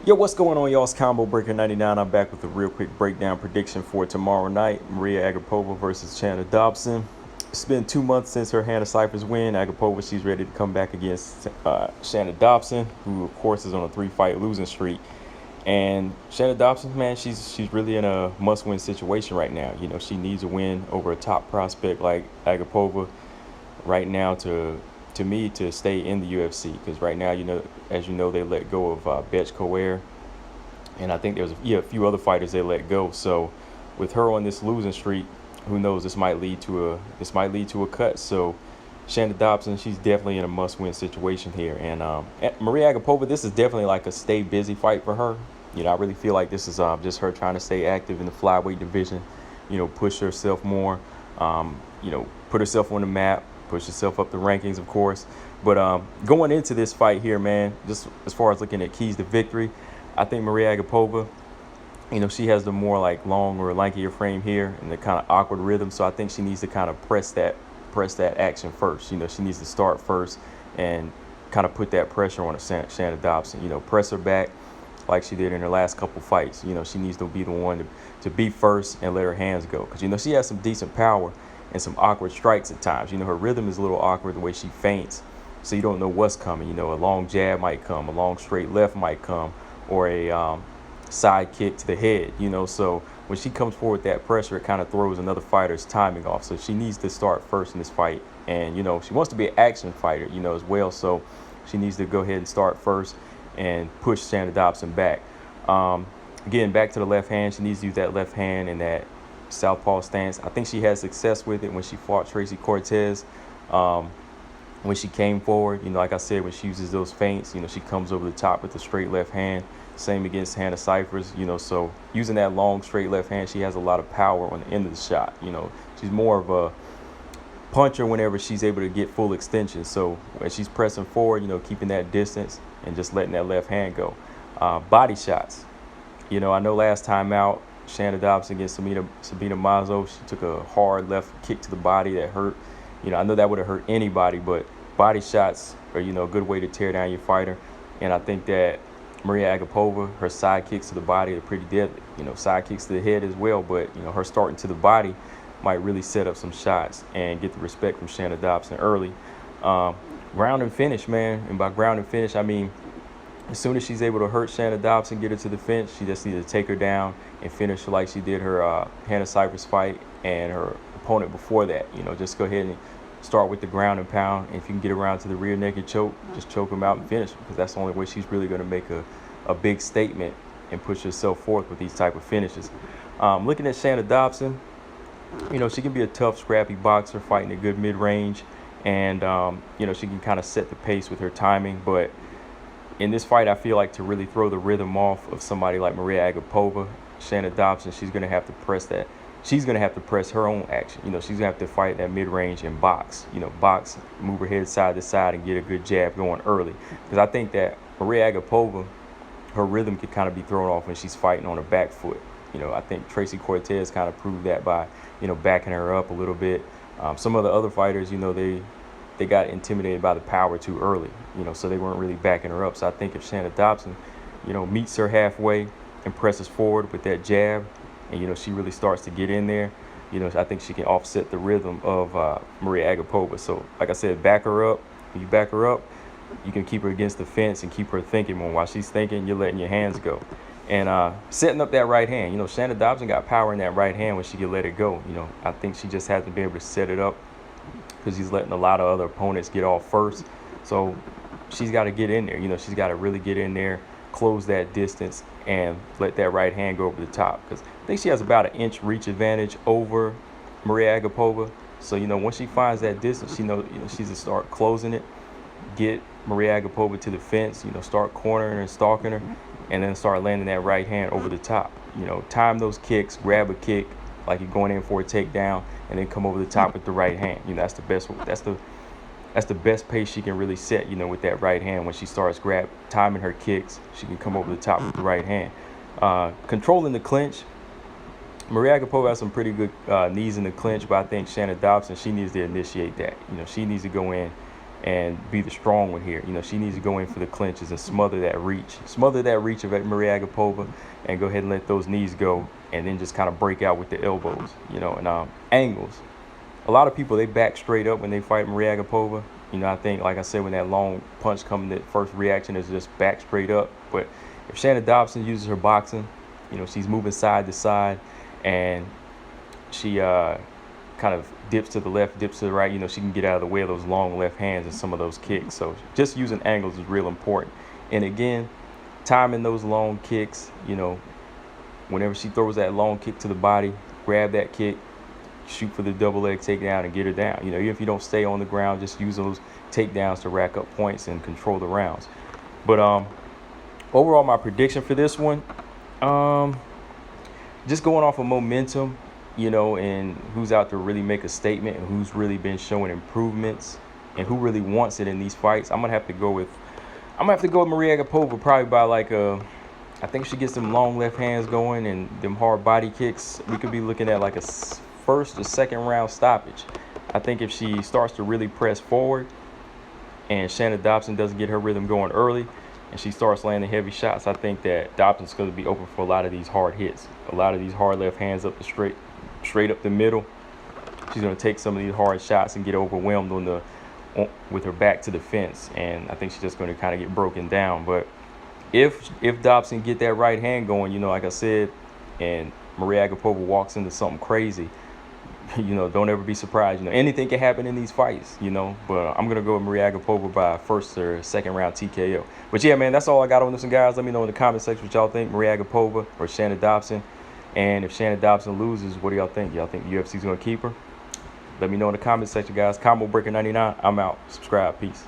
Yo, what's going on, y'all? It's Combo Breaker 99. I'm back with a real quick breakdown prediction for tomorrow night. Mariya Agapova versus Shana Dobson. It's been 2 months since her Hannah Cyphers win. Agapova, she's ready to come back against Shana Dobson, who of course is on a 3-fight losing streak. And Shana Dobson, man, she's really in a must-win situation right now. You know, she needs a win over a top prospect like Agapova right now to me to stay in the UFC, because right now, you know, as you know, they let go of Betch, and I think there's a few other fighters they let go. So with her on this losing streak, who knows, this might lead to a cut. So Shana Dobson, she's definitely in a must-win situation here. And Mariya Agapova, this is definitely like a stay busy fight for her. You know, I really feel like this is just her trying to stay active in the flyweight division. You know, push herself more. You know, put herself on the map, push herself up the rankings, of course. But going into this fight here, man, just as far as looking at keys to victory, I think Mariya Agapova, you know, she has the more like long or lankier frame here and the kind of awkward rhythm. So I think she needs to kind of press that action first. You know, she needs to start first and kind of put that pressure on Shana Dobson. You know, press her back like she did in her last couple fights. You know, she needs to be the one to be first and let her hands go, because, you know, she has some decent power and some awkward strikes at times. You know, her rhythm is a little awkward, the way she feints, so you don't know what's coming. You know, a long jab might come, a long straight left might come, or a side kick to the head. You know, so when she comes forward with that pressure, it kind of throws another fighter's timing off. So she needs to start first in this fight. And, you know, she wants to be an action fighter, you know, as well. So she needs to go ahead and start first and push Shana Dobson back. Again, back to the left hand. She needs to use that left hand in that southpaw stance. I think she had success with it when she fought Tracy Cortez. When she came forward, you know, like I said, when she uses those feints, you know, she comes over the top with the straight left hand. Same against Hannah Cyphers, you know, so using that long straight left hand, she has a lot of power on the end of the shot. You know, she's more of a puncher whenever she's able to get full extension. So when she's pressing forward, you know, keeping that distance and just letting that left hand go. Body shots. You know, I know last time out, Shana Dobson against Sabina Mazo, she took a hard left kick to the body that hurt. You know, I know that would have hurt anybody, but body shots are, you know, a good way to tear down your fighter. And I think that Mariya Agapova, her side kicks to the body are pretty deadly. You know, side kicks to the head as well, but, you know, her starting to the body might really set up some shots and get the respect from Shana Dobson early. Ground and finish, man. And by ground and finish, I mean, as soon as she's able to hurt Shana Dobson, get her to the fence, she just needs to take her down and finish her like she did her Hannah Cyphers fight and her opponent before that. You know, just go ahead and start with the ground and pound. And if you can get around to the rear naked choke, just choke him out and finish him, because that's the only way she's really going to make a big statement and push herself forth with these type of finishes. Looking at Shana Dobson, you know, she can be a tough, scrappy boxer fighting a good mid-range. And, you know, she can kind of set the pace with her timing. But in this fight, I feel like to really throw the rhythm off of somebody like Mariya Agapova, Shana Dobson, she's going to have to press that. She's going to have to press her own action. You know, she's going to have to fight that mid-range and box. You know, box, move her head side to side and get a good jab going early. Because I think that Mariya Agapova, her rhythm could kind of be thrown off when she's fighting on her back foot. You know, I think Tracy Cortez kind of proved that by, you know, backing her up a little bit. Some of the other fighters, you know, they got intimidated by the power too early, you know, so they weren't really backing her up. So I think if Shana Dobson, you know, meets her halfway and presses forward with that jab, and, you know, she really starts to get in there, you know, I think she can offset the rhythm of Mariya Agapova. So, like I said, back her up. When you back her up, you can keep her against the fence and keep her thinking more. While she's thinking, you're letting your hands go. And setting up that right hand. You know, Shana Dobson got power in that right hand when she can let it go. You know, I think she just hasn't been able to set it up because she's letting a lot of other opponents get off first. So she's got to get in there. You know, she's got to really get in there, close that distance, and let that right hand go over the top. Because I think she has about an inch reach advantage over Mariya Agapova. So, you know, once she finds that distance, you know, she's to start closing it, get Mariya Agapova to the fence, you know, start cornering and stalking her, and then start landing that right hand over the top. You know, time those kicks, grab a kick like you're going in for a takedown, and then come over the top with the right hand. You know, that's the best. That's the best pace she can really set. You know, with that right hand, when she starts timing her kicks, she can come over the top with the right hand. Controlling the clinch. Mariya Agapova has some pretty good knees in the clinch, but I think Shana Dobson, she needs to initiate that. You know, she needs to go in and be the strong one here. She needs to go in for the clinches and smother that reach of Mariya Agapova, and go ahead and let those knees go, and then just kind of break out with the elbows, and angles. A lot of people, they back straight up when they fight Mariya Agapova. I think, like I said, when that long punch comes, the first reaction is just back straight up. But if Shana Dobson uses her boxing, she's moving side to side, and she kind of dips to the left, dips to the right, she can get out of the way of those long left hands and some of those kicks. So just using angles is real important. And again, timing those long kicks, whenever she throws that long kick to the body, grab that kick, shoot for the double leg takedown and get her down. Even if you don't stay on the ground, just use those takedowns to rack up points and control the rounds. But overall, my prediction for this one, just going off of momentum, and who's out to really make a statement and who's really been showing improvements and who really wants it in these fights, I'm gonna have to go with Mariya Agapova, probably by I think she gets them long left hands going and them hard body kicks. We could be looking at like a first or second round stoppage. I think if she starts to really press forward and Shana Dobson doesn't get her rhythm going early and she starts landing heavy shots, I think that Dobson's going to be open for a lot of these hard hits, a lot of these hard left hands up the straight up the middle. She's going to take some of these hard shots and get overwhelmed with her back to the fence, and I think she's just going to kind of get broken down. But if Dobson get that right hand going, like I said, and Mariya Agapova walks into something crazy, don't ever be surprised. Anything can happen in these fights, but I'm going to go with Mariya Agapova by first or second round TKO. But yeah, man, that's all I got on this one, guys. Let me know in the comment section what y'all think, Mariya Agapova or Shana Dobson. And if Shana Dobson loses, what do y'all think? Y'all think UFC's going to keep her? Let me know in the comment section, guys. Combo Breaker 99, I'm out. Subscribe. Peace.